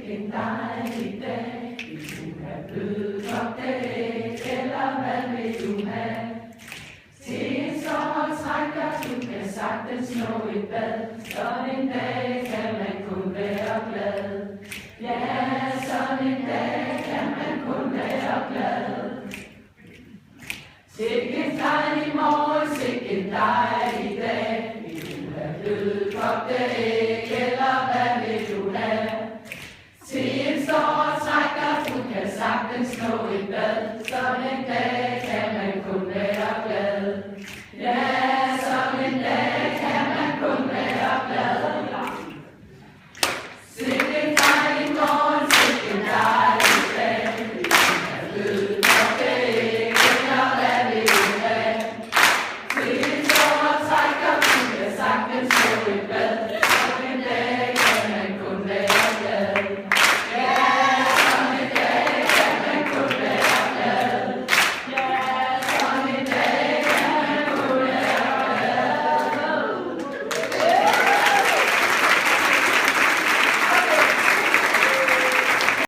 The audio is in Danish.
sikken dejlig dag. Vil du have blødkogte æg, eller hvad vil du have? Til en sommertrækker, du kan sagtens nå et bad. Sådan en dag kan man kun være glad. Ja, sådan en dag kan man kun være glad. Sikken dejlig morgen, sikken dejlig